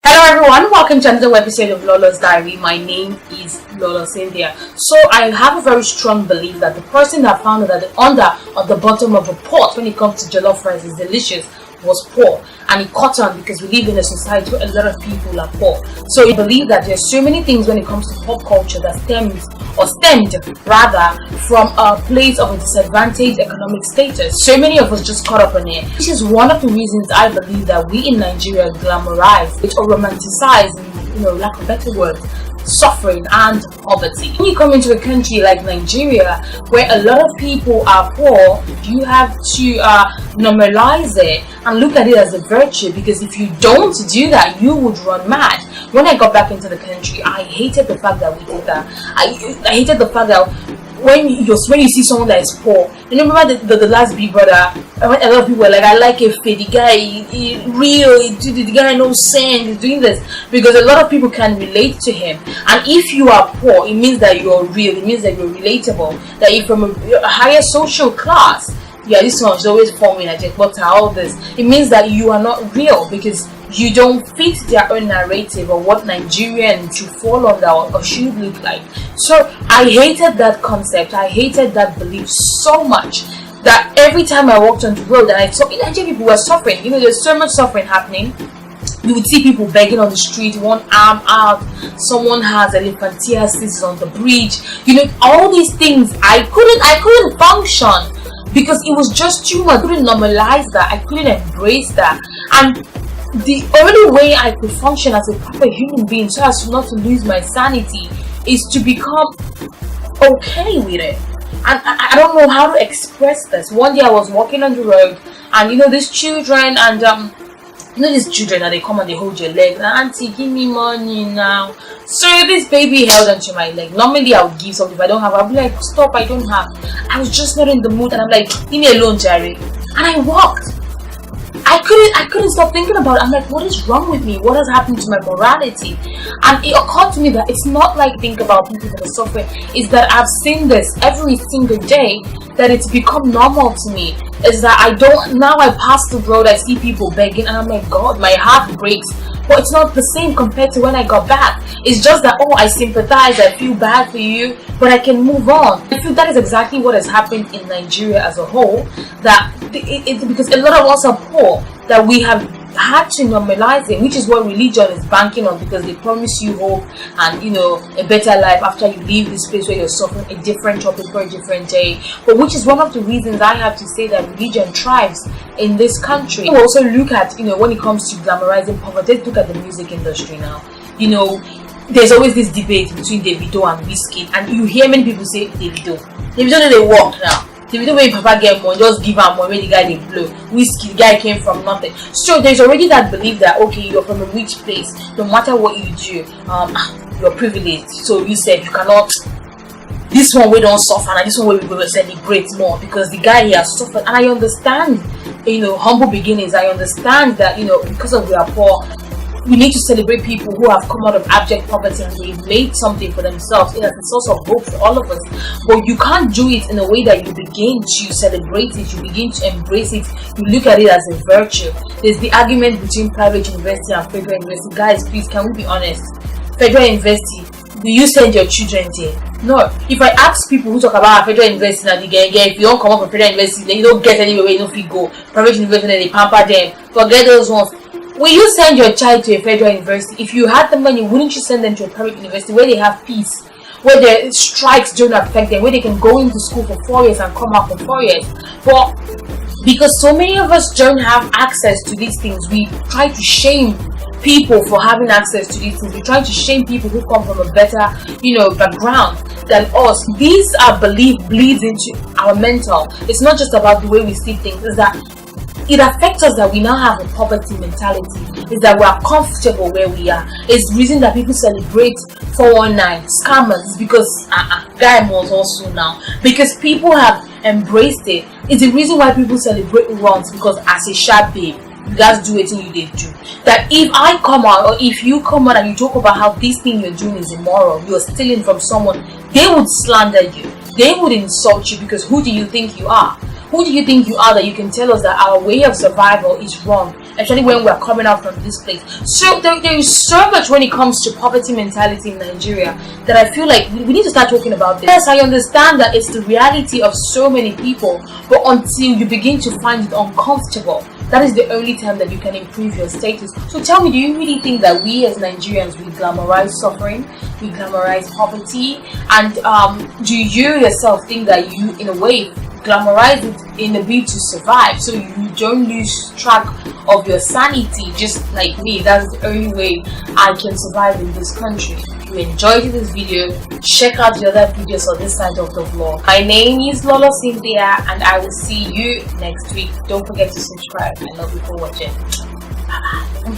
Hello everyone, welcome to another episode of Lolo's Diary. My name is Lolo Cynthia. So I have a very strong belief that the person that found that the under or the bottom of a pot when it comes to jollof rice is delicious was poor, and it caught on because we live in a society where a lot of people are poor. So I believe that there's so many things when it comes to pop culture that stemmed rather from a place of a disadvantaged economic status. So many of us just caught up on it. This is one of the reasons I believe that we in Nigeria glamorize or romanticize, lack of better word, suffering and poverty. When you come into a country like Nigeria where a lot of people are poor, you have to normalize it and look at it as a virtue, because if you don't do that, you would run mad. When I got back into the country, I hated the fact that we did that. I hated the fact that when you see someone that is poor, you remember the last Big Brother, a lot of people were like, I like it, the guy, the guy knows sense, he's doing this, because a lot of people can relate to him. And if you are poor, it means that you're real, it means that you're relatable, that you're from a higher social class. Yeah, this one is always forming like what all this. It means that you are not real because you don't fit their own narrative or what Nigerians should fall under or should look like. So I hated that concept. I hated that belief so much that every time I walked on the road and I saw Nigerian people were suffering. There's so much suffering happening. You would see people begging on the street, one arm out, someone has elephantiasis on the bridge. All these things. I couldn't function because it was just too much. I couldn't normalize that. I couldn't embrace that. And the only way I could function as a proper human being so as not to lose my sanity is to become okay with it. And I don't know how to express this. One day I was walking on the road and these children and these children that they come and they hold your leg and auntie, give me money now. So this baby held onto my leg. Normally I would give something. If I don't have, I'll be like, stop, I don't have. I was just not in the mood and I'm like, leave me alone, Jerry. And I walked. I couldn't stop thinking about it. I'm like, what is wrong with me? What has happened to my morality? And it occurred to me that it's not like think about people that are suffering. It's that I've seen this every single day, that it's become normal to me. Is that I pass the road, I see people begging and I'm like, God, my heart breaks. But it's not the same compared to when I got back. It's just that, I sympathize, I feel bad for you, but I can move on. I feel that is exactly what has happened in Nigeria as a whole, that it's because a lot of us are poor, that we have had to normalize it, which is what religion is banking on, because they promise you hope and a better life after you leave this place where you're suffering, a different topic for a different day. But which is one of the reasons I have to say that religion thrives in this country. We also look at when it comes to glamorizing poverty, let's look at the music industry now. There's always this debate between Davido and Wizkid, and you hear many people say Davido they work now. Davido when Papa get money, just give him money, the guy they blow. Wizkid, the guy came from nothing. So there's already that belief that you're from a rich place, no matter what you do, you're privileged. So you said you cannot. This one we don't suffer, and this one we will celebrate more because the guy here has suffered. And I understand, humble beginnings. I understand that because of we are poor, we need to celebrate people who have come out of abject poverty and they've made something for themselves. It is a source of hope for all of us. But you can't do it in a way that you begin to celebrate it, you begin to embrace it, you look at it as a virtue. There's the argument between private university and federal university. Guys, please, can we be honest? Federal university, do you send your children there? No. If I ask people who talk about federal university now, if you don't come up from federal university, then you don't get anywhere where you don't go. Private university, then they pamper them. Forget those ones. Will you send your child to a federal university? If you had the money, wouldn't you send them to a private university where they have peace, where the strikes don't affect them, where they can go into school for 4 years and come out for 4 years? But because so many of us don't have access to these things, we try to shame people for having access to these things. We try to shame people who come from a better, background than us. These are belief bleeds into our mental. It's not just about the way we see things. It's that it affects us that we now have a poverty mentality. Is that we are comfortable where we are. It's the reason that people celebrate 419 scammers, because guy was also now, because people have embraced it. It's the reason why people celebrate wrongs, because as a sharp babe, you guys do anything you did do. That if I come out, or if you come out and you talk about how this thing you're doing is immoral, you're stealing from someone, they would slander you. they would insult you, because who do you think you are? Who do you think you are that you can tell us that our way of survival is wrong, especially when we're coming out from this place? So there is so much when it comes to poverty mentality in Nigeria that I feel like we need to start talking about this. Yes, I understand that it's the reality of so many people, but until you begin to find it uncomfortable, that is the only time that you can improve your status. So tell me, do you really think that we as Nigerians, we glamorize suffering, we glamorize poverty, and do you yourself think that you, in a way, glamorize it in a bid to survive, so you don't lose track of your sanity? Just like me, that's the only way I can survive in this country. If you enjoyed this video, check out the other videos on this side of the vlog. My name is Lolo Cynthia, and I will see you next week. Don't forget to subscribe. I love you for watching.